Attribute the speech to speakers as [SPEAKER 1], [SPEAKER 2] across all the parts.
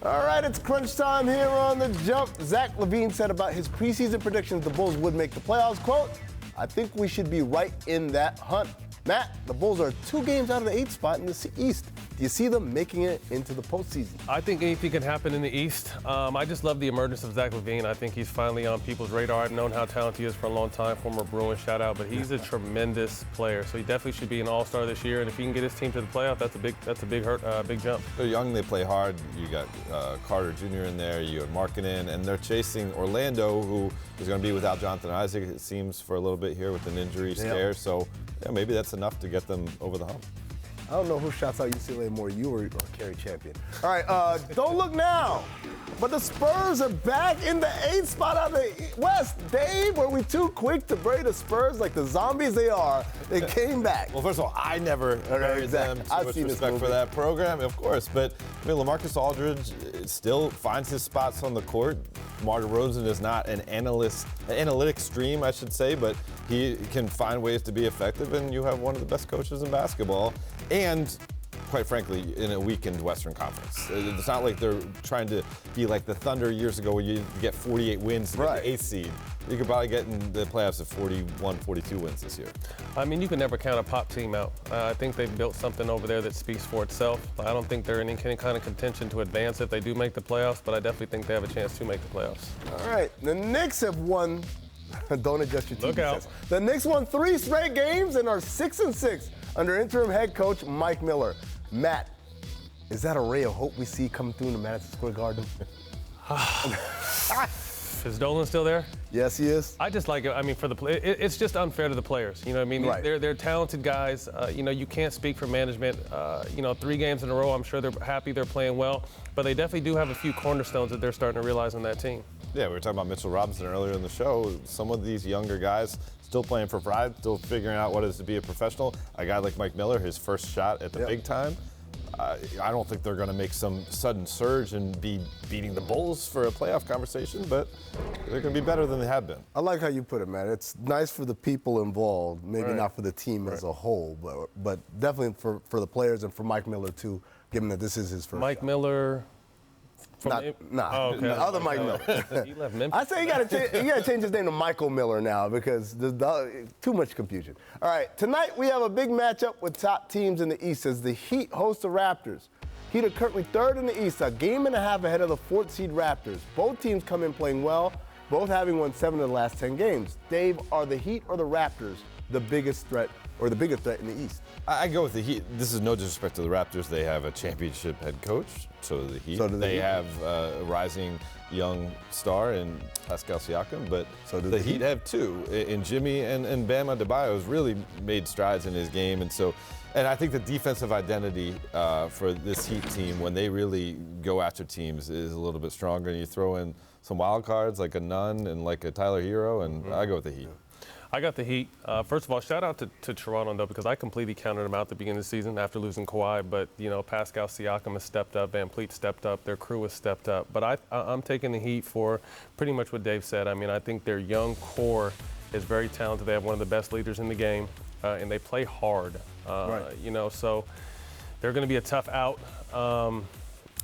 [SPEAKER 1] All right, it's crunch time here on The Jump. Zach LaVine said about his preseason predictions the Bulls would make the playoffs, quote, "I think we should be right in that hunt." Matt, the Bulls are 2 games out of the 8th spot in the East. Do you see them making it into the postseason?
[SPEAKER 2] I think anything can happen in the East. I just love the emergence of Zach LaVine. I think he's finally on people's radar. I've known how talented he is for a long time, former Bruin shout out, but he's a tremendous player. So he definitely should be an All-Star this year. And if he can get his team to the playoff, that's a big jump.
[SPEAKER 3] They're young, they play hard. You got Carter Jr. in there, you have Markkanen, and they're chasing Orlando, who is going to be without Jonathan Isaac, it seems, for a little bit here with an injury scare. So yeah, maybe that's enough to get them over the hump.
[SPEAKER 1] I don't know who shouts out UCLA more, you or Kerry Champion. All right, don't look now, but the Spurs are back in the 8th spot out of the West. Dave, were we too quick to bury the Spurs like the zombies they are? They came back.
[SPEAKER 3] Well, first of all, I never buried them. Too much respect for that program, of course. But I mean, LaMarcus Aldridge still finds his spots on the court. DeMar DeRozan is not an analytic stream, I should say, but he can find ways to be effective, and you have one of the best coaches in basketball. And quite frankly, in a weakened Western Conference. It's not like they're trying to be like the Thunder years ago where you get 48 wins to get the 8th seed. You could probably get in the playoffs of 41, 42 wins this year.
[SPEAKER 2] I mean, you can never count a pop team out. I think they've built something over there that speaks for itself. I don't think they're in any kind of contention to advance if they do make the playoffs, but I definitely think they have a chance to make the playoffs.
[SPEAKER 1] All right, the Knicks have won. Don't adjust your TV.
[SPEAKER 2] Look out.
[SPEAKER 1] The Knicks won 3 straight games and are 6-6 under interim head coach Mike Miller. Matt, is that a ray of hope we see come through in the Madison Square Garden?
[SPEAKER 2] Is Dolan still there?
[SPEAKER 1] Yes, he is.
[SPEAKER 2] I just like it. I mean, for the it's just unfair to the players. You know what I mean?
[SPEAKER 1] Right.
[SPEAKER 2] They're talented guys. You know, you can't speak for management. You know, 3 games in a row, I'm sure they're happy they're playing well. But they definitely do have a few cornerstones that they're starting to realize on that team.
[SPEAKER 3] Yeah, we were talking about Mitchell Robinson earlier in the show. Some of these younger guys still playing for pride, still figuring out what it is to be a professional. A guy like Mike Miller, his first shot at the big time. I don't think they're going to make some sudden surge and be beating the Bulls for a playoff conversation, but they're going to be better than they have been.
[SPEAKER 1] I like how you put it, Matt. It's nice for the people involved, maybe not for the team as a whole, but definitely for the players and for Mike Miller, too, given that this is his first
[SPEAKER 2] Mike
[SPEAKER 1] shot.
[SPEAKER 2] Miller.
[SPEAKER 1] Other Mike Miller.
[SPEAKER 2] He left Memphis.
[SPEAKER 1] I say you got to change his name to Michael Miller now because there's too much confusion. All right, tonight we have a big matchup with top teams in the East as the Heat host the Raptors. Heat are currently 3rd in the East, a game and a half ahead of the 4th seed Raptors. Both teams come in playing well, both having won 7 of the last 10 games. Dave, are the Heat or the Raptors the biggest threat or the biggest threat in the East?
[SPEAKER 3] I go with the Heat. This is no disrespect to the Raptors. They have a championship head coach, so do the Heat. They have a rising young star in Pascal Siakam, but the Heat have 2. In Jimmy and Bam Adebayo has really made strides in his game. And I think the defensive identity for this Heat team, when they really go after teams, is a little bit stronger. And you throw in some wild cards like a Nunn and like a Tyler Hero, and I go with the Heat.
[SPEAKER 2] I got the Heat. First of all, shout out to Toronto, though, because I completely counted them out at the beginning of the season after losing Kawhi. But, you know, Pascal Siakam has stepped up. Van Vliet stepped up. Their crew has stepped up. But I'm taking the Heat for pretty much what Dave said. I mean, I think their young core is very talented. They have one of the best leaders in the game, and they play hard. You know, so they're going to be a tough out.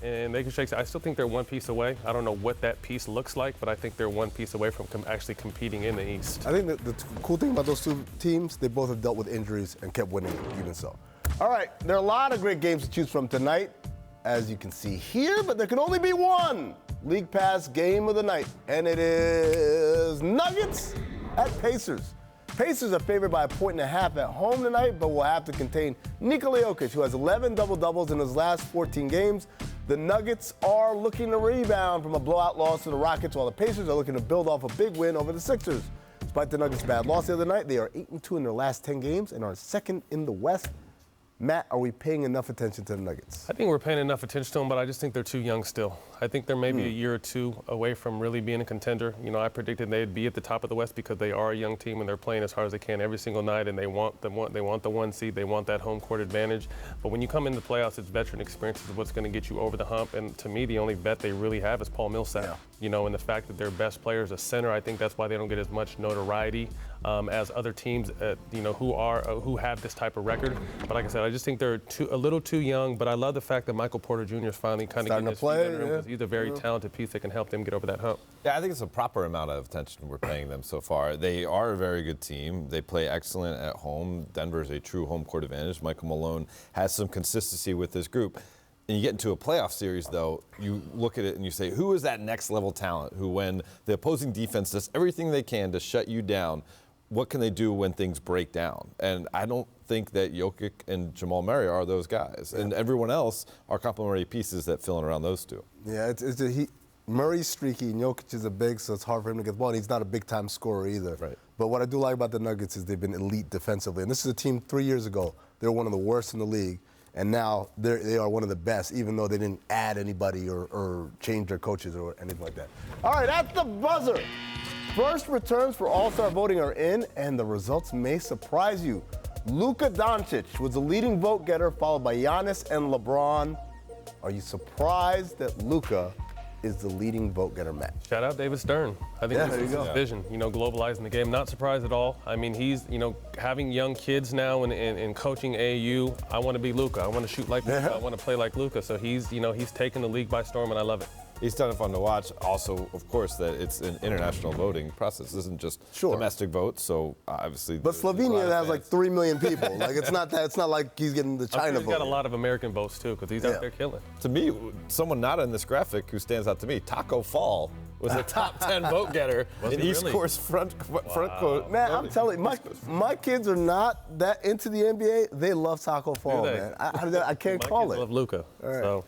[SPEAKER 2] And they can shake. I still think they're one piece away. I don't know what that piece looks like, but I think they're one piece away from actually competing in the East.
[SPEAKER 1] I think the cool thing about those 2 teams, they both have dealt with injuries and kept winning even so. All right, there are a lot of great games to choose from tonight, as you can see here, but there can only be one League Pass game of the night, and it is Nuggets at Pacers. Pacers are favored by 1.5 at home tonight, but will have to contain Nikola Jokic, who has 11 double-doubles in his last 14 games. The Nuggets are looking to rebound from a blowout loss to the Rockets, while the Pacers are looking to build off a big win over the Sixers. Despite the Nuggets' bad loss the other night, they are 8-2 in their last 10 games and are 2nd in the West. Matt, are we paying enough attention to the Nuggets?
[SPEAKER 2] I think we're paying enough attention to them, but I just think they're too young still. I think they're maybe a year or 2 away from really being a contender. You know, I predicted they'd be at the top of the West because they are a young team and they're playing as hard as they can every single night, and they want the 1 seed. They want that home court advantage. But when you come into the playoffs, it's veteran experience is what's going to get you over the hump. And to me, the only vet they really have is Paul Millsap. You know, and the fact that their best player is a center, I think that's why they don't get as much notoriety. as other teams, who have this type of record. But like I said, I just think they're a little too young. But I love the fact that Michael Porter Jr. is finally kind of getting his feet under him because he's a very talented piece that can help them get over that hump.
[SPEAKER 3] Yeah, I think it's a proper amount of attention we're paying them so far. They are a very good team. They play excellent at home. Denver is a true home court advantage. Michael Malone has some consistency with this group. And you get into a playoff series, though, you look at it and you say, who is that next level talent who, when the opposing defense does everything they can to shut you down, what can they do when things break down? And I don't think that Jokic and Jamal Murray are those guys. And everyone else are complementary pieces that fill in around those two.
[SPEAKER 1] Yeah, Murray's streaky and Jokic is a big, so it's hard for him to get the ball. And he's not a big-time scorer either.
[SPEAKER 3] Right.
[SPEAKER 1] But what I do like about the Nuggets is they've been elite defensively. And this is a team 3 years ago. They were one of the worst in the league. And now they are one of the best, even though they didn't add anybody or change their coaches or anything like that. All right, at the buzzer. First returns for All-Star voting are in, and the results may surprise you. Luka Doncic was the leading vote getter, followed by Giannis and LeBron. Are you surprised that Luka is the leading vote getter, Matt?
[SPEAKER 2] Shout out David Stern. I think this is his vision, globalizing the game. Not surprised at all. I mean, he's, having young kids now and coaching AAU. I want to be Luka. I want to shoot like Luka. I want to play like Luka. So he's taken the league by storm, and I love it.
[SPEAKER 3] He's done it fun to watch. Also, of course, that it's an international voting process. This isn't just domestic votes. So obviously,
[SPEAKER 1] but Slovenia has like 3 million people. Like it's not like he's getting the China vote.
[SPEAKER 2] He's got a lot of American votes too, because he's out there killing.
[SPEAKER 3] To me, someone not on this graphic who stands out to me, Taco Fall was a top 10 vote getter in East Coast front court.
[SPEAKER 1] Man, I'm telling you, my kids are not that into the NBA. They love Taco Fall, man. I can't call it.
[SPEAKER 2] My kids love Luka.
[SPEAKER 1] All right.
[SPEAKER 2] So.